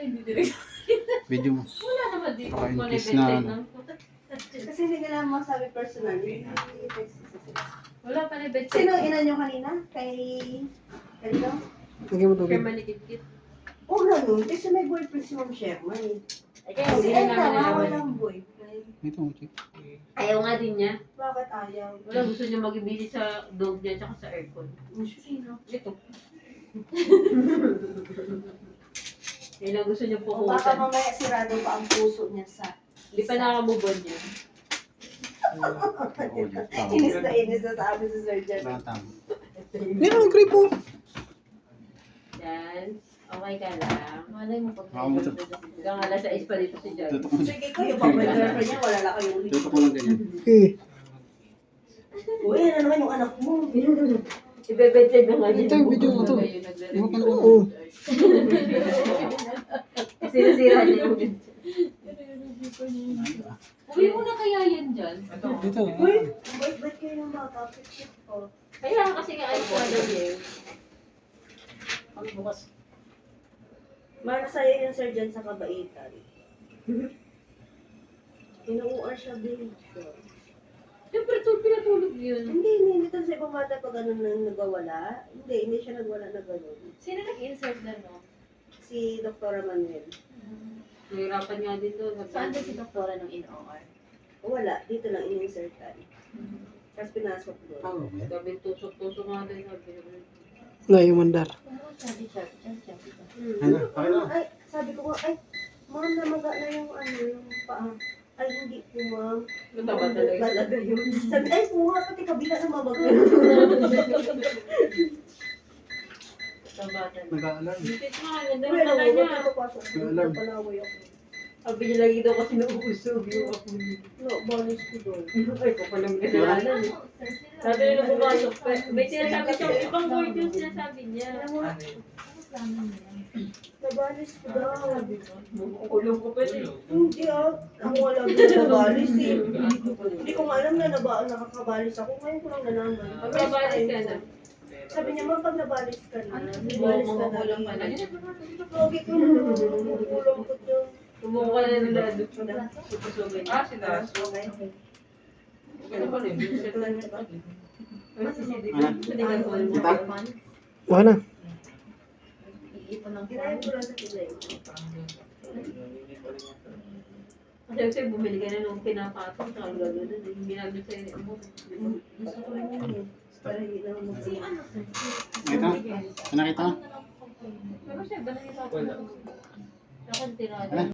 hindi direct. Video mo. Wala naman dito. Paintis na ano. Kasi hindi nila masabi personally. Wala pa na bet. Sino ina nyo kanina? Kay... Kanino? Lagyan mo tubig. Kaya malikit-kit. Oo na nun. Kasi may boyfriend si Ma'am Sherman eh. Ay, kaya Kasi hindi ay namin tama, nalaman. walang boyfriend. Ito mo, check. Ayaw nga din niya. Bakit ayaw? Wala, gusto niya mag-ibili sa dog niya tsaka sa aircon. Sino? Ito. Kaya lang gusto niya O baka pukutan. mamaya sirado pa ang puso niya sa... Hindi pa nakamubon niya. Inis na sabi si Sir Jan. Batang. Meron ang gripo. Yan. Okay ka lang. Malay mo pag Ako mo ito. hanggang alas 6 pa dito si John. Tutok mo. Sige kayo, pag may girlfriend niya, wala lang kayong ulit. Tutok mo lang ganyan. Eh. Uy, ano naman yung anak mo? Ibebedted na nga niya. Ito yung video mo to. Nagre-review. Oo. Kasi nasira niya yung video. Uwi mo na kaya yan dyan? Dito. Uy, ba't kayo ng bata? Picture ko. Kaya kasi nga ay ano eh. Bukas. Mahal sa'yo yung Sir Jan sa kabaitan. Inuuar siya din. Siyempre pinatulog yun. Hindi to sa ibang bata pag ano nang nagwawala. Hindi siya nagwala na gano'n. Sino nag-insert na no? Si Dr. Manuel. Nahirapan nga din doon. Saan ba si doktora ng in-OR? Wala, dito lang in-insertan. Tapos pinasok doon. Oo. Sabi tusok-tusok nga din. Sabi naman. Na yung mandar. Sabi siya. Ano? Pakita. Ay, sabi ko nga, ay, ma'am, namaga na yung ano, yung paa. Ay, hindi po, ma'am. Mataba talaga. Talaga yun. Sabi, ay, po nga, pati kabila na mabaga. Mataba talaga. Nag-aalarm. Dipit nga. Ganda Uy, ng alam tala mo, niya. ba't napapasok? Alarm. Napalaway ako. Sabi niya lagi daw kasi nauusog yung ako niya. No, bonus ko doon. Ay, papalang kasalanan eh. Sabi niya na pumasok. May sinasabi siya, ibang word yung sinasabi niya. Alam mo, nabalis ko daw. Kukulong ko pa eh. Hindi ako alam na nabalis eh. Hindi ko nga alam na nakakabalis ako. Ngayon ko lang nalaman. Pag nabalis ka na. Sabi niya, ma'am, pag nabalis ka na, Oo, nabalis ka na. makukulong ka na. Logi ko na, makukulong ko dyan. Tumuko ka na ng lado. Pupusugan niya. Okay. Ano ba rin? Ano si Sidi? Hindi ka call mo. Kita? Wala na. Iipon ng Kinain ko lang sa kilay. Kasi bumili ka na nung pinapatong sa gano'n. Hindi namin sa'yo mo. Gusto ko lang yun eh. Para hindi na ako mag-iwan. Kita? Ano nakita mo? Pero siya, ba na yung ako? Ako, tirada. Ano?